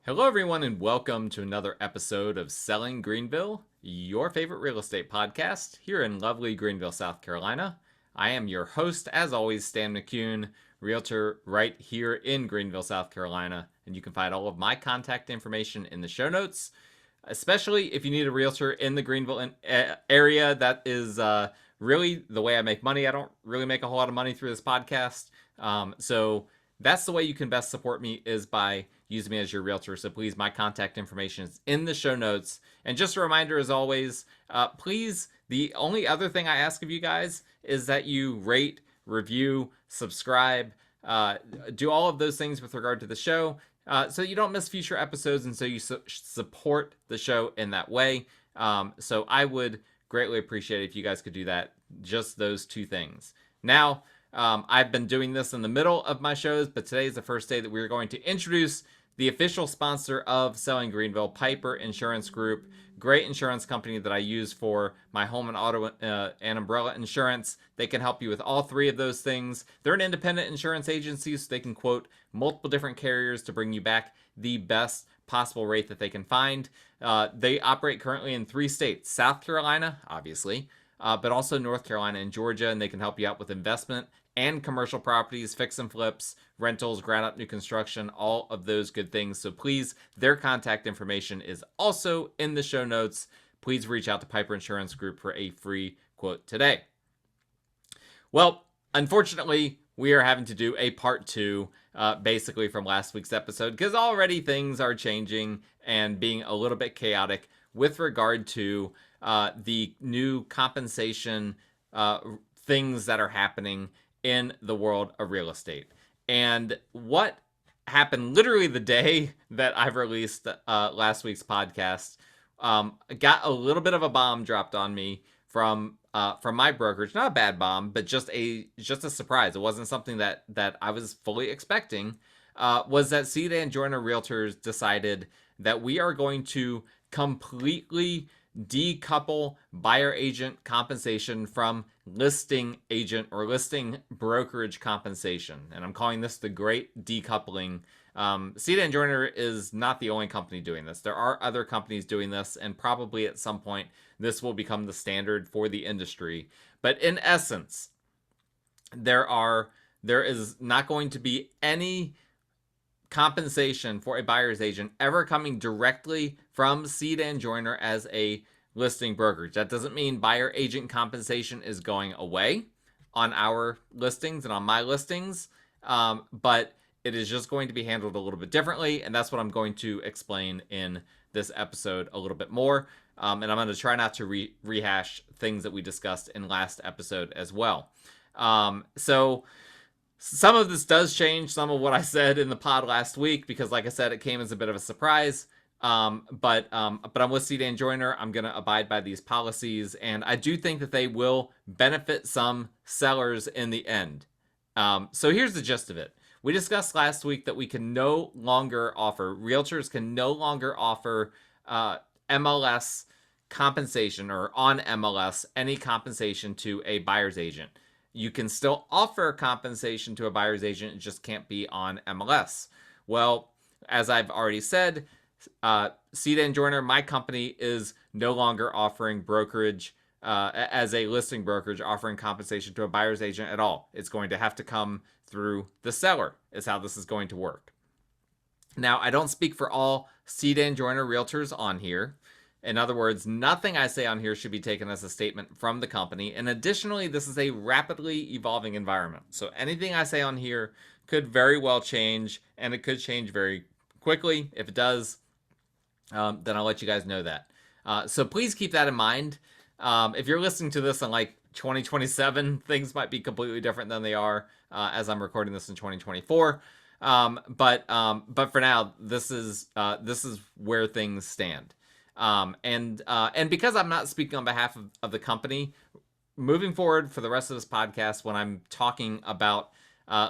Hello, everyone, and welcome to another episode of Selling Greenville, your favorite real estate podcast here in lovely Greenville, South Carolina. I am your host, as always, Stan McCune, realtor right here in Greenville, South Carolina, and you can find all of my contact information in the show notes, especially if you need a realtor in the Greenville area. That is really the way I make money. I don't really make a whole lot of money through this podcast, so that's the way you can best support me, is by using me as your realtor. So please, my contact information is in the show notes. And just a reminder, as always, please, the only other thing I ask of you guys is that you rate, review, subscribe, do all of those things with regard to the show, so you don't miss future episodes, and so you support the show in that way. So I would greatly appreciate it if you guys could do that, just those two things. Now, I've been doing this in the middle of my shows, but today is the first day that we're going to introduce the official sponsor of Selling Greenville, Piper Insurance Group. Great insurance company that I use for my home and auto and umbrella insurance. They can help you with all three of those things. They're an independent insurance agency, so they can quote multiple different carriers to bring you back the best possible rate that they can find. They operate currently in 3 states: South Carolina, obviously, but also North Carolina and Georgia, and they can help you out with investment and commercial properties, fix and flips, rentals, ground up new construction, all of those good things. So please, their contact information is also in the show notes. Please reach out to Piper Insurance Group for a free quote today. Well, unfortunately, we are having to do a part 2, basically from last week's episode, because already things are changing and being a little bit chaotic with regard to the new compensation things that are happening in the world of real estate. And what happened literally the day that I released last week's podcast, got a little bit of a bomb dropped on me from my brokerage. Not a bad bomb, but just a surprise. It wasn't something that I was fully expecting. Was that C.Dan Joyner Realtors decided that we are going to completely decouple buyer agent compensation from listing agent or listing brokerage compensation. And I'm calling this the Great Decoupling. C.Dan Joyner is not the only company doing this. There are other companies doing this, and probably at some point this will become the standard for the industry. But in essence, there is not going to be any compensation for a buyer's agent ever coming directly from C.Dan Joyner as a listing brokerage. That doesn't mean buyer agent compensation is going away on our listings and on my listings, but it is just going to be handled a little bit differently, and that's what I'm going to explain in this episode a little bit more. And I'm going to try not to rehash things that we discussed in last episode as well. So some of this does change some of what I said in the pod last week, because like I said, it came as a bit of a surprise. But I'm with C.Dan Joyner. I'm going to abide by these policies, and I do think that they will benefit some sellers in the end. So here's the gist of it. We discussed last week that we can no longer offer, realtors can no longer offer MLS compensation, or on MLS, any compensation to a buyer's agent. You can still offer compensation to a buyer's agent, it just can't be on MLS. Well, as I've already said, C.Dan Joyner, my company, is no longer offering brokerage as a listing brokerage, offering compensation to a buyer's agent at all. It's going to have to come through the seller, is how this is going to work. Now, I don't speak for all C.Dan Joyner realtors on here. In other words, nothing I say on here should be taken as a statement from the company. And additionally, this is a rapidly evolving environment. So anything I say on here could very well change, and it could change very quickly. If it does, then I'll let you guys know that. So please keep that in mind. If you're listening to this in like 2027, things might be completely different than they are as I'm recording this in 2024. But for now, this is where things stand. And because I'm not speaking on behalf of the company, moving forward for the rest of this podcast, when I'm talking about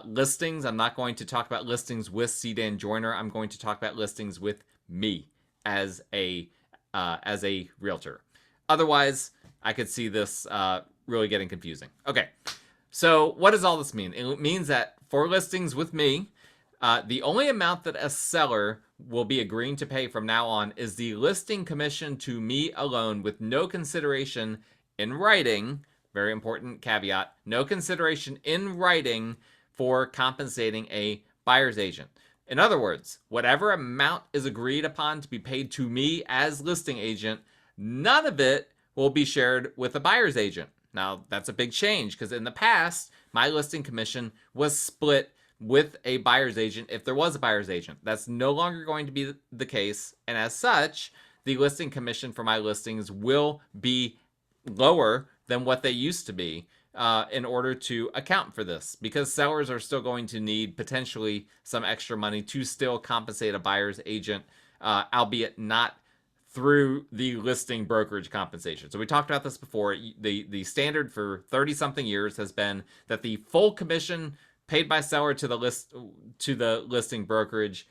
listings, I'm not going to talk about listings with C.Dan Joyner. I'm going to talk about listings with me as a realtor. Otherwise, I could see this really getting confusing. Okay, so what does all this mean? It means that for listings with me, the only amount that a seller will be agreeing to pay from now on is the listing commission to me alone, with no consideration in writing. Very important caveat: no consideration in writing for compensating a buyer's agent. In other words, whatever amount is agreed upon to be paid to me as listing agent, none of it will be shared with the buyer's agent. Now, that's a big change, because in the past, my listing commission was split with a buyer's agent if there was a buyer's agent. That's no longer going to be the case, and as such, the listing commission for my listings will be lower than what they used to be, in order to account for this, because sellers are still going to need potentially some extra money to still compensate a buyer's agent, albeit not through the listing brokerage compensation. So we talked about this before. The standard for 30-something years has been that the full commission paid by seller to the listing brokerage,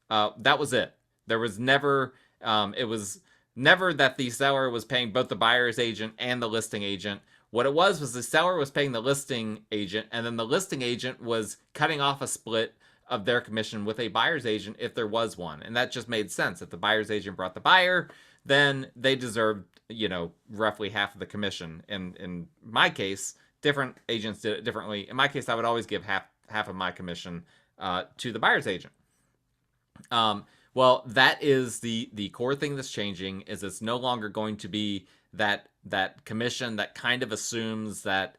that was it. There was never it was never that the seller was paying both the buyer's agent and the listing agent. What it was the seller was paying the listing agent, and then the listing agent was cutting off a split of their commission with a buyer's agent if there was one. And that just made sense. If the buyer's agent brought the buyer, then they deserved, roughly half of the commission. And in my case, different agents did it differently. In my case, I would always give half of my commission to the buyer's agent. Well, that is the core thing that's changing. Is it's no longer going to be that commission that kind of assumes that,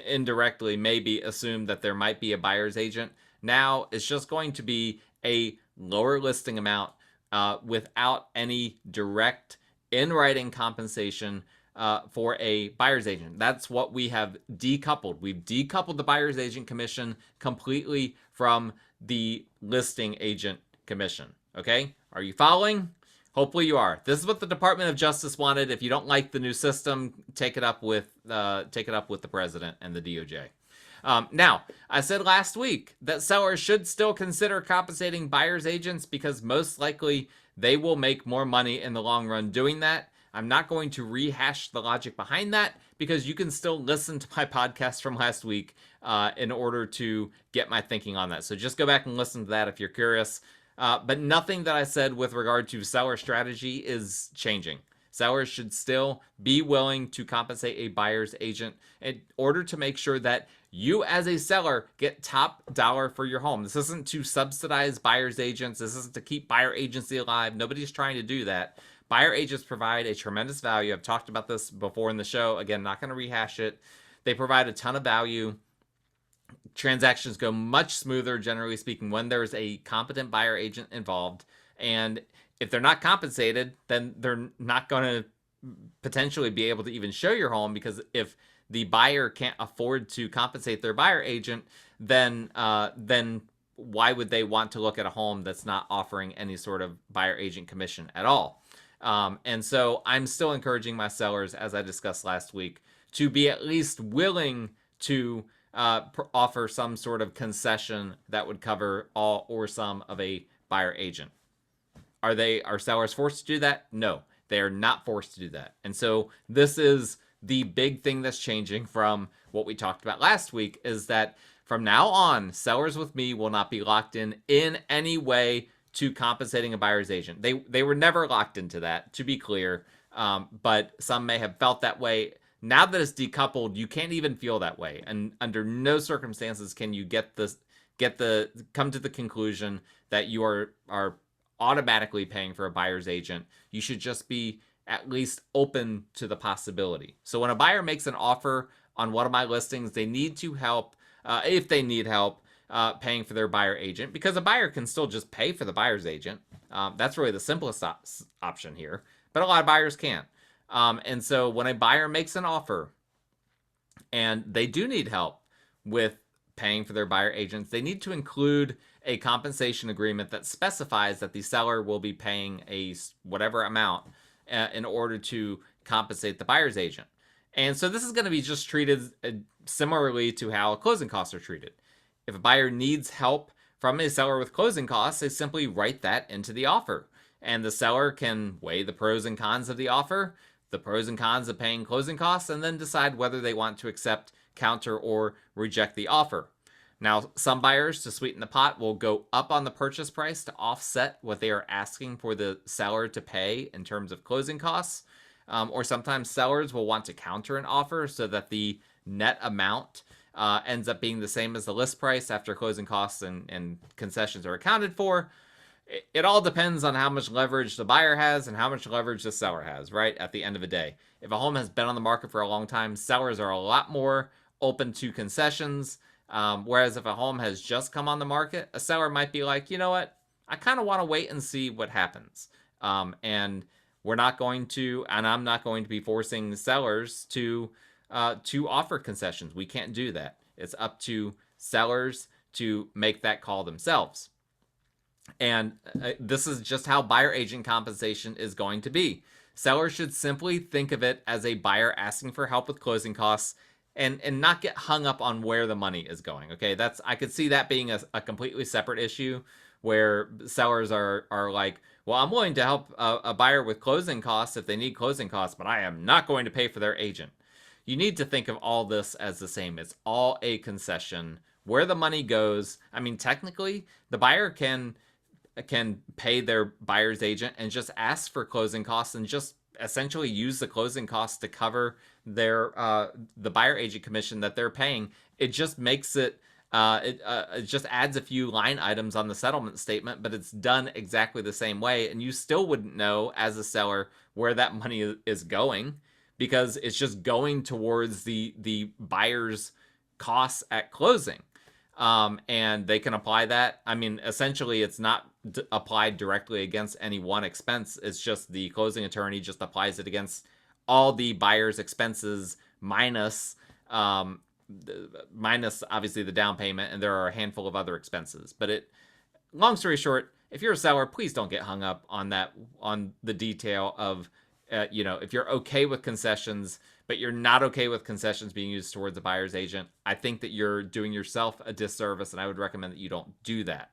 indirectly maybe assume that there might be a buyer's agent. Now it's just going to be a lower listing amount, without any direct in writing compensation for a buyer's agent. That's what we have decoupled. We've decoupled the buyer's agent commission completely from the listing agent commission. Okay, are you following? Hopefully you are. This is what the Department of Justice wanted. If you don't like the new system, take it up with the president and the DOJ. Now, I said last week that sellers should still consider compensating buyer's agents, because most likely they will make more money in the long run doing that. I'm not going to rehash the logic behind that, because you can still listen to my podcast from last week in order to get my thinking on that. So just go back and listen to that if you're curious. But nothing that I said with regard to seller strategy is changing. Sellers should still be willing to compensate a buyer's agent in order to make sure that you as a seller get top dollar for your home. This isn't to subsidize buyer's agents. This isn't to keep buyer agency alive. Nobody's trying to do that. Buyer agents provide a tremendous value. I've talked about this before in the show. Again, not going to rehash it. They provide a ton of value. Transactions go much smoother, generally speaking, when there's a competent buyer agent involved. And if they're not compensated, then they're not going to potentially be able to even show your home, because if the buyer can't afford to compensate their buyer agent, then why would they want to look at a home that's not offering any sort of buyer agent commission at all? And so I'm still encouraging my sellers, as I discussed last week, to be at least willing to offer some sort of concession that would cover all or some of a buyer agent. Are sellers forced to do that? No, they are not forced to do that. And so this is the big thing that's changing from what we talked about last week, is that from now on, sellers with me will not be locked in any way to compensating a buyer's agent. They were never locked into that, to be clear, but some may have felt that way. Now that it's decoupled, you can't even feel that way, and under no circumstances can you come to the conclusion that you are automatically paying for a buyer's agent. You should just be at least open to the possibility. So when a buyer makes an offer on one of my listings, they need to help, if they need help, paying for their buyer agent, because a buyer can still just pay for the buyer's agent. That's really the simplest option here, but a lot of buyers can't. And so when a buyer makes an offer and they do need help with paying for their buyer agents, they need to include a compensation agreement that specifies that the seller will be paying whatever amount in order to compensate the buyer's agent. And so this is going to be just treated similarly to how closing costs are treated. If a buyer needs help from a seller with closing costs, they simply write that into the offer. And the seller can weigh the pros and cons of the offer, the pros and cons of paying closing costs, and then decide whether they want to accept, counter, or reject the offer. Now, some buyers, to sweeten the pot, will go up on the purchase price to offset what they are asking for the seller to pay in terms of closing costs. Or sometimes sellers will want to counter an offer so that the net amount ends up being the same as the list price after closing costs and concessions are accounted for. It all depends on how much leverage the buyer has and how much leverage the seller has, right? At the end of the day, if a home has been on the market for a long time, sellers are a lot more open to concessions. Whereas if a home has just come on the market, a seller might be like, you know what, I kind of want to wait and see what happens. And we're not going to, and I'm not going to be forcing sellers to offer concessions. We can't do that. It's up to sellers to make that call themselves. And this is just how buyer agent compensation is going to be. Sellers should simply think of it as a buyer asking for help with closing costs and not get hung up on where the money is going. Okay, I could see that being a completely separate issue where sellers are like, well, I'm willing to help a buyer with closing costs if they need closing costs, but I am not going to pay for their agent. You need to think of all this as the same. It's all a concession. Where the money goes, I mean, technically, the buyer can pay their buyer's agent and just ask for closing costs and just essentially use the closing costs to cover their the buyer agent commission that they're paying. It just makes it it just adds a few line items on the settlement statement, but it's done exactly the same way, and you still wouldn't know as a seller where that money is going because it's just going towards the buyer's costs at closing. And they can apply that. I mean, essentially, it's not applied directly against any one expense. It's just the closing attorney just applies it against all the buyer's expenses minus obviously the down payment, and there are a handful of other expenses. But long story short, if you're a seller, please don't get hung up on the detail of if you're okay with concessions, but you're not okay with concessions being used towards a buyer's agent, I think that you're doing yourself a disservice, and I would recommend that you don't do that.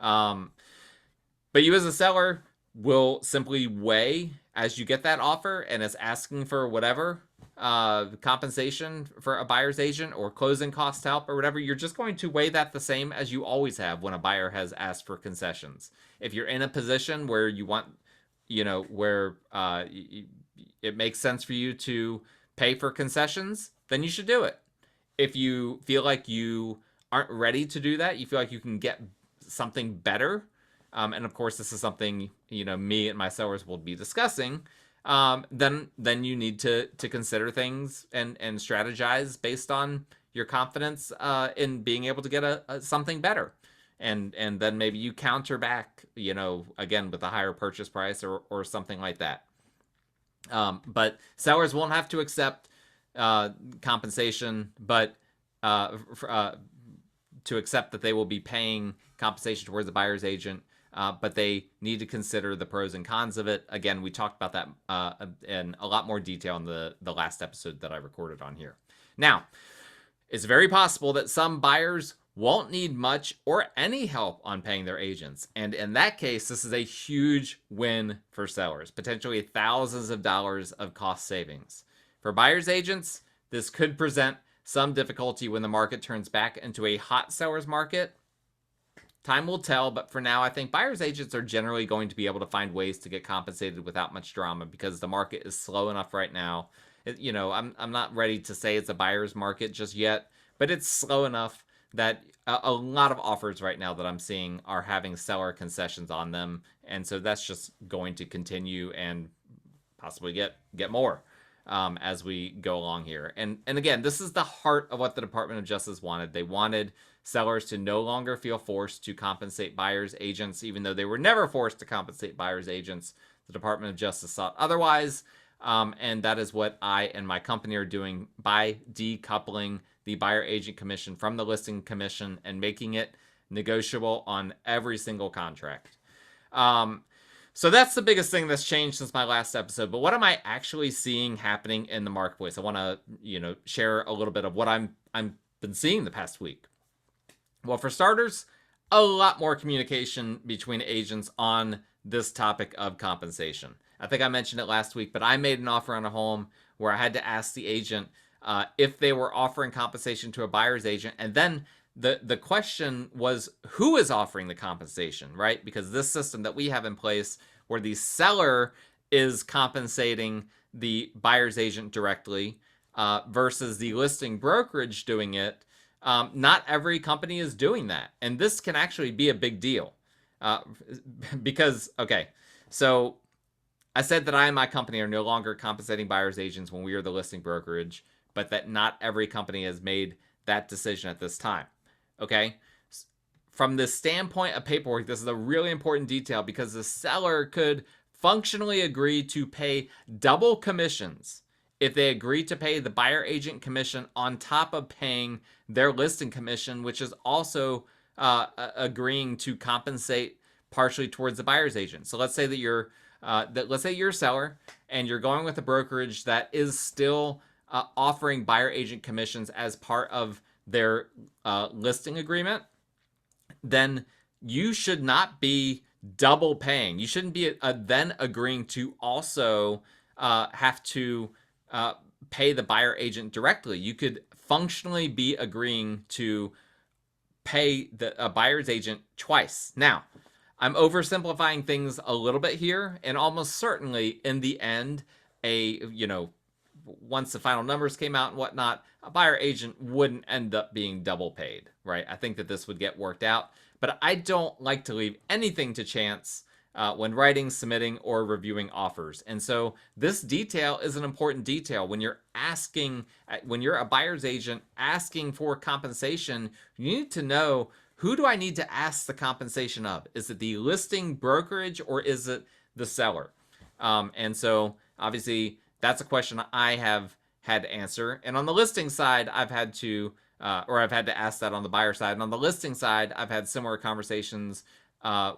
But you as a seller will simply weigh as you get that offer and is asking for whatever compensation for a buyer's agent or closing cost help or whatever. You're just going to weigh that the same as you always have when a buyer has asked for concessions. If you're in a position where you want, where it makes sense for you to pay for concessions, then you should do it. If you feel like you aren't ready to do that, you feel like you can get something better, and of course this is something me and my sellers will be discussing, then you need to consider things and strategize based on your confidence in being able to get something better, and then maybe you counter back again with a higher purchase price or something like that. But sellers won't have to accept compensation, but to accept that they will be paying compensation towards the buyer's agent, but they need to consider the pros and cons of it. Again, we talked about that in a lot more detail in the last episode that I recorded on here. Now, it's very possible that some buyers won't need much or any help on paying their agents. And in that case, this is a huge win for sellers, potentially thousands of dollars of cost savings. For buyer's agents, this could present some difficulty when the market turns back into a hot seller's market. Time will tell, but for now, I think buyer's agents are generally going to be able to find ways to get compensated without much drama because the market is slow enough right now. I'm not ready to say it's a buyer's market just yet, but it's slow enough that a lot of offers right now that I'm seeing are having seller concessions on them, and so that's just going to continue and possibly get more as we go along here. And again, this is the heart of what the Department of Justice wanted. They wanted sellers to no longer feel forced to compensate buyers' agents, even though they were never forced to compensate buyers' agents. The Department of Justice thought otherwise, and that is what I and my company are doing by decoupling the buyer agent commission from the listing commission and making it negotiable on every single contract. So that's the biggest thing that's changed since my last episode. But what am I actually seeing happening in the marketplace? I want to, share a little bit of what I've been seeing the past week. Well, for starters, a lot more communication between agents on this topic of compensation. I think I mentioned it last week, but I made an offer on a home where I had to ask the agent if they were offering compensation to a buyer's agent, and then the question was who is offering the compensation, right? Because this system that we have in place where the seller is compensating the buyer's agent directly versus the listing brokerage doing it, not every company is doing that. And this can actually be a big deal because, okay, so I said that I and my company are no longer compensating buyer's agents when we are the listing brokerage, but that not every company has made that decision at this time. Okay? From the standpoint of paperwork, this is a really important detail because the seller could functionally agree to pay double commissions if they agree to pay the buyer agent commission on top of paying their listing commission, which is also agreeing to compensate partially towards the buyer's agent. So let's say that you're a seller and you're going with a brokerage that is still offering buyer agent commissions as part of their listing agreement. Then you should not be double paying. You shouldn't be then agreeing to also have to pay the buyer agent directly. You could functionally be agreeing to pay the buyer's agent twice. Now, I'm oversimplifying things a little bit here, and almost certainly in the end, once the final numbers came out and whatnot, a buyer agent wouldn't end up being double paid, right? I think that this would get worked out, but I don't like to leave anything to chance when writing, submitting, or reviewing offers. And so this detail is an important detail. When you're a buyer's agent asking for compensation, you need to know, who do I need to ask the compensation of? Is it the listing brokerage or is it the seller? And so obviously that's a question I have had to answer. And on the listing side, I've had to ask that on the buyer side. And on the listing side, I've had similar conversations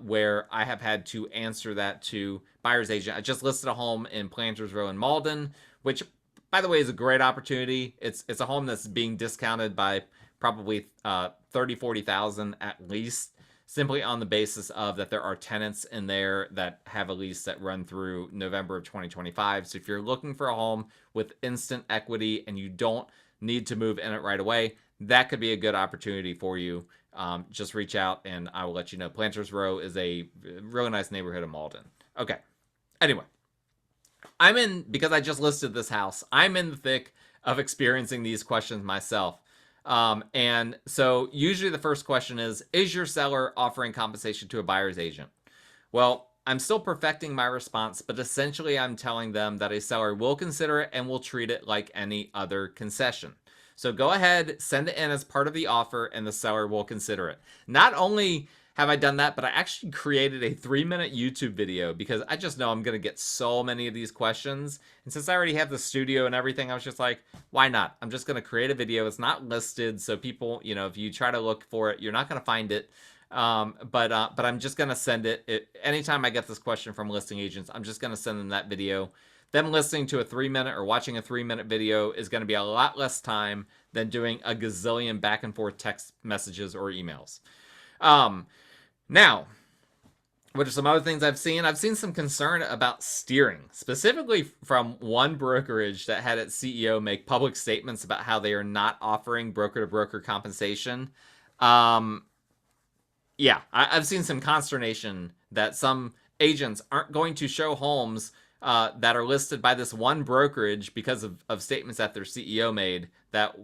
where I have had to answer that to buyer's agent. I just listed a home in Planters Row in Malden, which, by the way, is a great opportunity. It's a home that's being discounted by probably $30,000-$40,000 at least, simply on the basis of that there are tenants in there that have a lease that run through November of 2025. So if you're looking for a home with instant equity and you don't need to move in it right away, that could be a good opportunity for you. Just reach out and I will let you know. Planters Row is a really nice neighborhood of Malden. Okay. Anyway, because I just listed this house, I'm in the thick of experiencing these questions myself. And so usually the first question is your seller offering compensation to a buyer's agent? Well, I'm still perfecting my response, but essentially I'm telling them that a seller will consider it and will treat it like any other concession. So go ahead, send it in as part of the offer, and the seller will consider it. Not only have I done that, but I actually created a 3-minute YouTube video because I just know I'm going to get so many of these questions. And since I already have the studio and everything, I was just like, why not? I'm just going to create a video. It's not listed, so people, if you try to look for it, you're not going to find it. But I'm just going to send it. Anytime I get this question from listing agents, I'm just going to send them that video. Them listening to a 3-minute or watching a 3-minute video is going to be a lot less time than doing a gazillion back and forth text messages or emails. Now, what are some other things I've seen? I've seen some concern about steering, specifically from one brokerage that had its CEO make public statements about how they are not offering broker-to-broker compensation. I've seen some consternation that some agents aren't going to show homes that are listed by this one brokerage because of statements that their CEO made that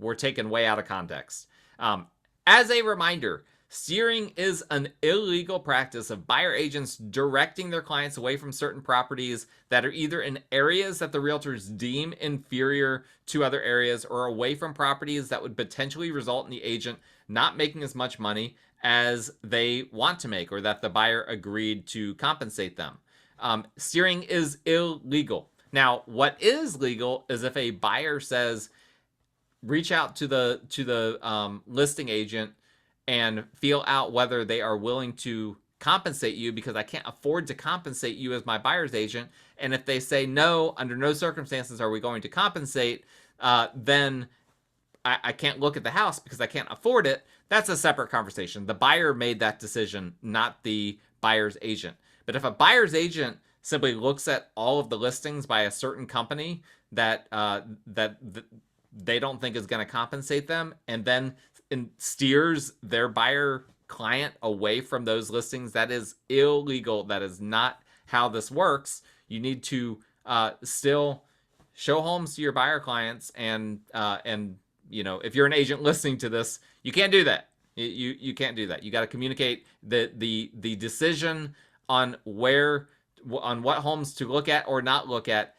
were taken way out of context. As a reminder, steering is an illegal practice of buyer agents directing their clients away from certain properties that are either in areas that the realtors deem inferior to other areas or away from properties that would potentially result in the agent not making as much money as they want to make or that the buyer agreed to compensate them. Steering is illegal. Now, what is legal is if a buyer says, reach out to the listing agent and feel out whether they are willing to compensate you because I can't afford to compensate you as my buyer's agent. And if they say no, under no circumstances are we going to compensate, then I can't look at the house because I can't afford it. That's a separate conversation. The buyer made that decision, not the buyer's agent. But if a buyer's agent simply looks at all of the listings by a certain company that they don't think is going to compensate them, and then steers their buyer client away from those listings, that is illegal. That is not how this works. You need to still show homes to your buyer clients, and if you're an agent listening to this, you can't do that. You can't do that. You got to communicate the decision on what homes to look at or not look at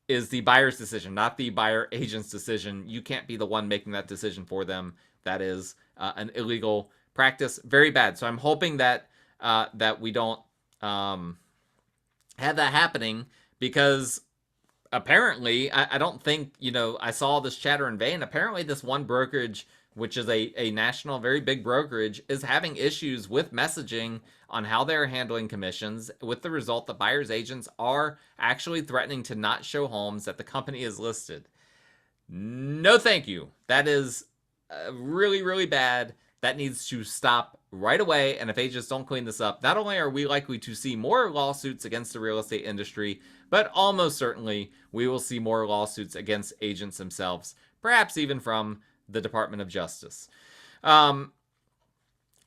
is the buyer's decision, not the buyer agent's decision. You can't be the one making that decision for them. That is an illegal practice, very bad. So I'm hoping that we don't have that happening, because apparently I don't think I saw this chatter in vain. Apparently this one brokerage, which is a national, very big brokerage, is having issues with messaging on how they're handling commissions, with the result that buyers agents are actually threatening to not show homes that the company is listed. No, thank you. That is really, really bad. That needs to stop right away. And if agents don't clean this up, not only are we likely to see more lawsuits against the real estate industry, but almost certainly we will see more lawsuits against agents themselves, perhaps even from the Department of Justice. And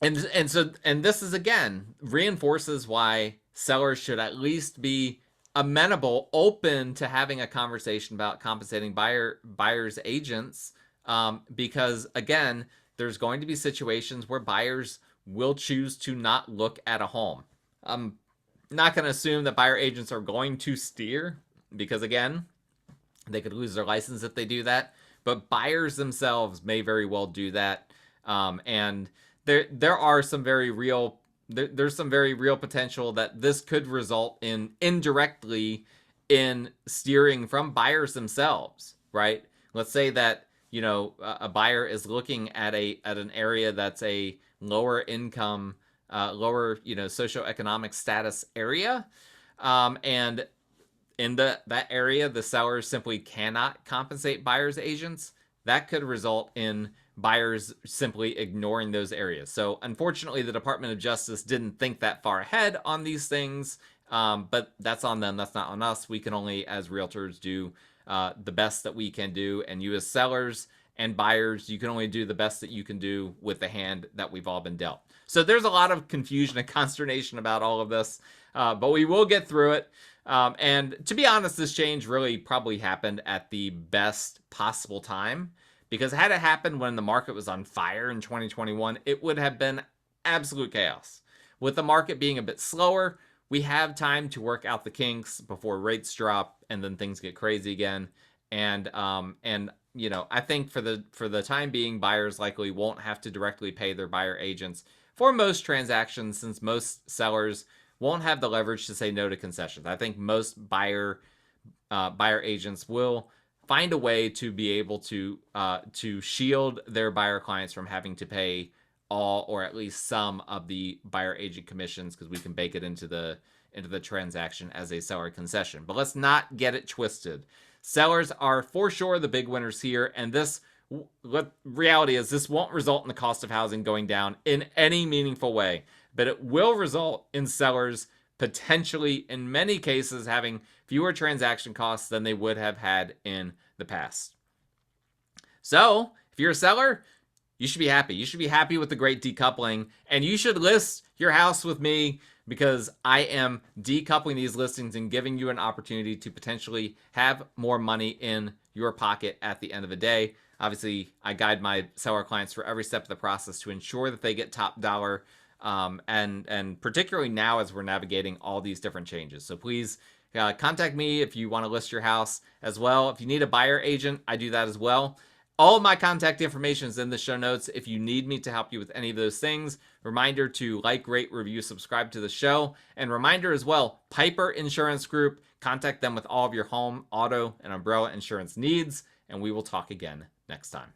this is, again, reinforces why sellers should at least be amenable, open to having a conversation about compensating buyers agents, because again, there's going to be situations where buyers will choose to not look at a home. I'm not going to assume that buyer agents are going to steer, because again, they could lose their license if they do that. But buyers themselves may very well do that, and there are some very real there's some very real potential that this could result in indirectly in steering from buyers themselves, right? Let's say that a buyer is looking at an area that's a lower income, lower socioeconomic status area, and in that area, the sellers simply cannot compensate buyers agents. That could result in buyers simply ignoring those areas. So unfortunately, the Department of Justice didn't think that far ahead on these things, but that's on them. That's not on us. We can only, as realtors, do the best that we can do. And you as sellers and buyers, you can only do the best that you can do with the hand that we've all been dealt. So there's a lot of confusion and consternation about all of this, but we will get through it. And to be honest, this change really probably happened at the best possible time, because had it happened when the market was on fire in 2021, it would have been absolute chaos. With the market being a bit slower, we have time to work out the kinks before rates drop and then things get crazy again. And I think for the time being, buyers likely won't have to directly pay their buyer agents for most transactions, since most sellers won't have the leverage to say no to concessions. I think most buyer agents will find a way to be able to shield their buyer clients from having to pay all or at least some of the buyer agent commissions, because we can bake it into the transaction as a seller concession. But let's not get it twisted. Sellers are for sure the big winners here, and reality is this won't result in the cost of housing going down in any meaningful way, but it will result in sellers potentially, in many cases, having fewer transaction costs than they would have had in the past. So, if you're a seller, you should be happy. You should be happy with the Great Decoupling, and you should list your house with me, because I am decoupling these listings and giving you an opportunity to potentially have more money in your pocket at the end of the day. Obviously, I guide my seller clients for every step of the process to ensure that they get top dollar, and particularly now as we're navigating all these different changes. So please contact me if you want to list your house as well. If you need a buyer agent, I do that as well. All of my contact information is in the show notes if you need me to help you with any of those things. Reminder to like, rate, review, subscribe to the show. And reminder as well, Piper Insurance Group, contact them with all of your home, auto, and umbrella insurance needs. And we will talk again next time.